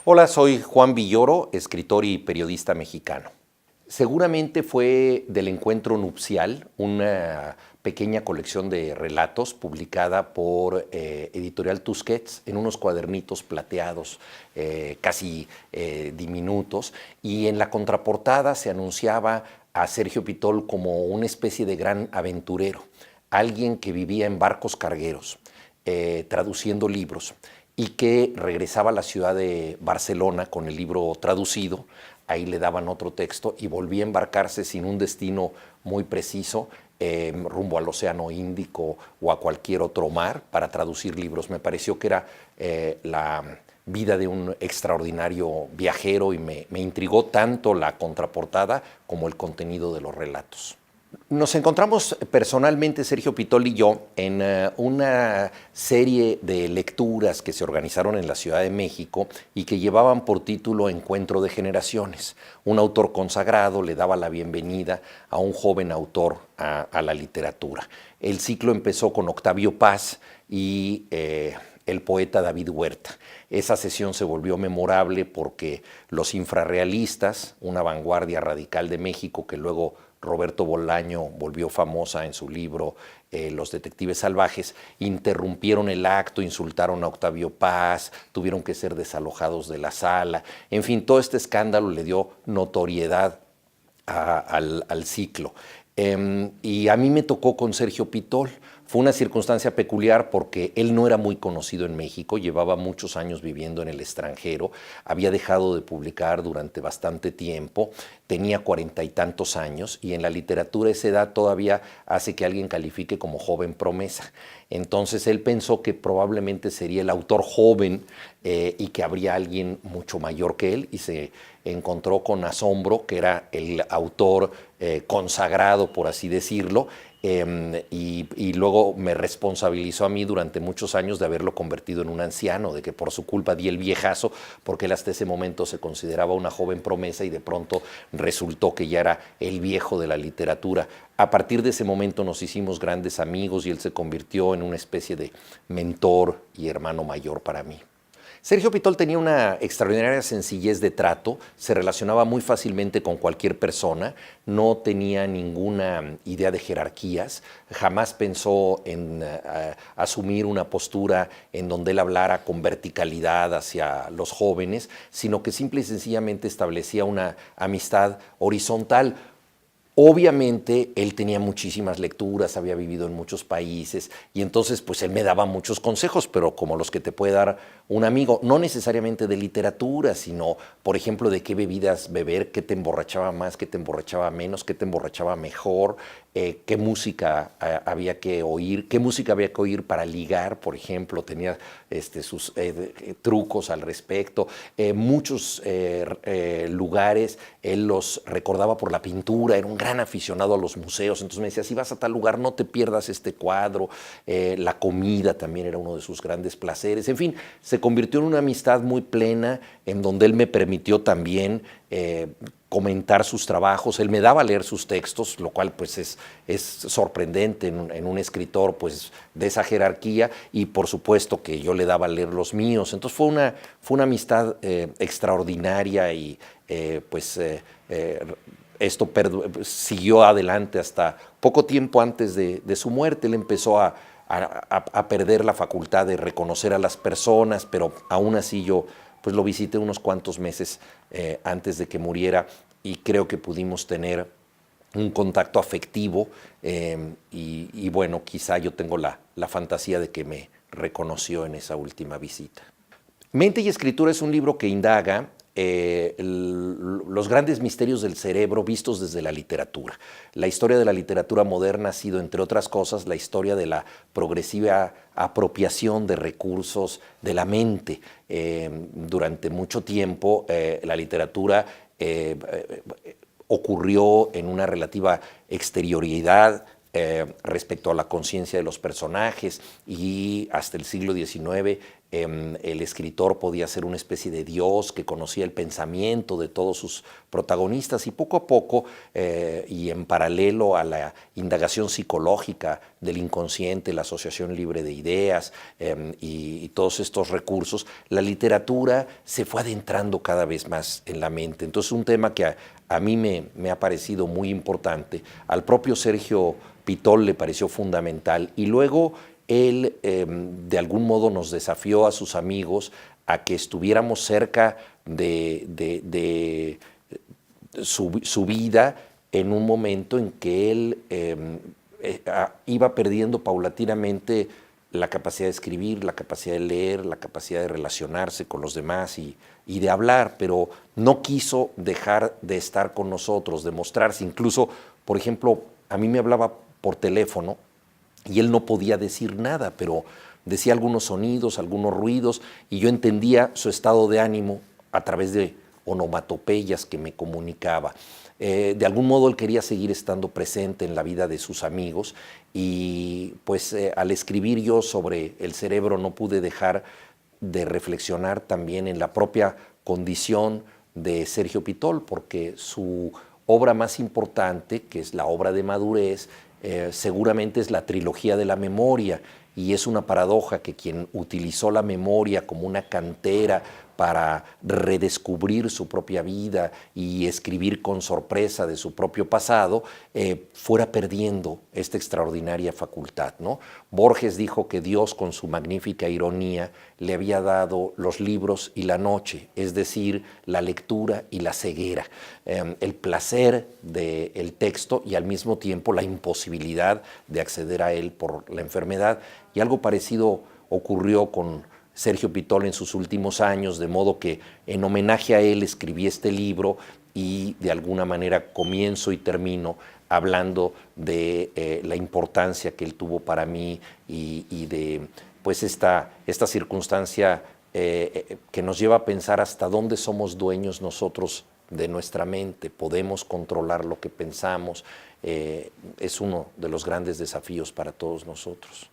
Hola, soy Juan Villoro, escritor y periodista mexicano. Seguramente fue del encuentro nupcial, una pequeña colección de relatos publicada por Editorial Tusquets en unos cuadernitos plateados casi diminutos, y en la contraportada se anunciaba a Sergio Pitol como una especie de gran aventurero, alguien que vivía en barcos cargueros, traduciendo libros, y que regresaba a la ciudad de Barcelona con el libro traducido. Ahí le daban otro texto y volvía a embarcarse sin un destino muy preciso, rumbo al Océano Índico o a cualquier otro mar para traducir libros. Me pareció que era la vida de un extraordinario viajero y me intrigó tanto la contraportada como el contenido de los relatos. Nos encontramos personalmente, Sergio Pitol y yo, en una serie de lecturas que se organizaron en la Ciudad de México y que llevaban por título Encuentro de Generaciones. Un autor consagrado le daba la bienvenida a un joven autor a la literatura. El ciclo empezó con Octavio Paz y el poeta David Huerta. Esa sesión se volvió memorable porque los infrarrealistas, una vanguardia radical de México que luego Roberto Bolaño volvió famosa en su libro Los Detectives Salvajes, interrumpieron el acto, insultaron a Octavio Paz, tuvieron que ser desalojados de la sala. En fin, todo este escándalo le dio notoriedad al ciclo. Y a mí me tocó con Sergio Pitol. Fue una circunstancia peculiar porque él no era muy conocido en México, llevaba muchos años viviendo en el extranjero, había dejado de publicar durante bastante tiempo, tenía 40 y tantos años, y en la literatura esa edad todavía hace que alguien califique como joven promesa. Entonces él pensó que probablemente sería el autor joven y que habría alguien mucho mayor que él, y se encontró con asombro que era el autor consagrado, por así decirlo, y luego me responsabilizó a mí durante muchos años de haberlo convertido en un anciano, de que por su culpa di el viejazo, porque él hasta ese momento se consideraba una joven promesa y de pronto resultó que ya era el viejo de la literatura. A partir de ese momento nos hicimos grandes amigos y él se convirtió en una especie de mentor y hermano mayor para mí. Sergio Pitol tenía una extraordinaria sencillez de trato, se relacionaba muy fácilmente con cualquier persona, no tenía ninguna idea de jerarquías, jamás pensó en asumir una postura en donde él hablara con verticalidad hacia los jóvenes, sino que simple y sencillamente establecía una amistad horizontal. Obviamente él tenía muchísimas lecturas, había vivido en muchos países y entonces pues él me daba muchos consejos, pero como los que te puede dar un amigo, no necesariamente de literatura, sino por ejemplo de qué bebidas beber, qué te emborrachaba más, qué te emborrachaba menos, qué te emborrachaba mejor, qué música había que oír, qué música había que oír para ligar, por ejemplo, tenía sus trucos al respecto. Muchos lugares él los recordaba por la pintura, era un gran aficionado a los museos, entonces me decía, si vas a tal lugar no te pierdas este cuadro. La comida también era uno de sus grandes placeres. En fin, se convirtió en una amistad muy plena en donde él me permitió también comentar sus trabajos. Él me daba a leer sus textos, lo cual pues es sorprendente en un escritor pues de esa jerarquía, y por supuesto que yo le daba a leer los míos. Entonces fue una amistad extraordinaria y esto siguió adelante hasta poco tiempo antes de su muerte. Él empezó a perder la facultad de reconocer a las personas, pero aún así yo pues lo visité unos cuantos meses antes de que muriera y creo que pudimos tener un contacto afectivo y bueno, quizá yo tengo la fantasía de que me reconoció en esa última visita. Mente y Escritura es un libro que indaga los grandes misterios del cerebro vistos desde la literatura. La historia de la literatura moderna ha sido, entre otras cosas, la historia de la progresiva apropiación de recursos de la mente. Durante mucho tiempo la literatura ocurrió en una relativa exterioridad respecto a la conciencia de los personajes, y hasta el siglo XIX el escritor podía ser una especie de dios que conocía el pensamiento de todos sus protagonistas, y poco a poco, y en paralelo a la indagación psicológica del inconsciente, la asociación libre de ideas y todos estos recursos, la literatura se fue adentrando cada vez más en la mente. Entonces, un tema que a mí me ha parecido muy importante, al propio Sergio Pitol le pareció fundamental, y luego él de algún modo nos desafió a sus amigos a que estuviéramos cerca de su vida en un momento en que él iba perdiendo paulatinamente la capacidad de escribir, la capacidad de leer, la capacidad de relacionarse con los demás y de hablar, pero no quiso dejar de estar con nosotros, de mostrarse. Incluso, por ejemplo, a mí me hablaba por teléfono y él no podía decir nada, pero decía algunos sonidos, algunos ruidos, y yo entendía su estado de ánimo a través de onomatopeyas que me comunicaba. De algún modo él quería seguir estando presente en la vida de sus amigos, y pues al escribir yo sobre el cerebro no pude dejar de reflexionar también en la propia condición de Sergio Pitol, porque su obra más importante, que es la obra de madurez, seguramente es la trilogía de la memoria, y es una paradoja que quien utilizó la memoria como una cantera para redescubrir su propia vida y escribir con sorpresa de su propio pasado, fuera perdiendo esta extraordinaria facultad, ¿no? Borges dijo que Dios, con su magnífica ironía, le había dado los libros y la noche, es decir, la lectura y la ceguera, el placer del texto y al mismo tiempo la imposibilidad de acceder a él por la enfermedad. Y algo parecido ocurrió con Sergio Pitol en sus últimos años, de modo que en homenaje a él escribí este libro, y de alguna manera comienzo y termino hablando de la importancia que él tuvo para mí y de pues esta circunstancia que nos lleva a pensar hasta dónde somos dueños nosotros de nuestra mente, podemos controlar lo que pensamos. Es uno de los grandes desafíos para todos nosotros.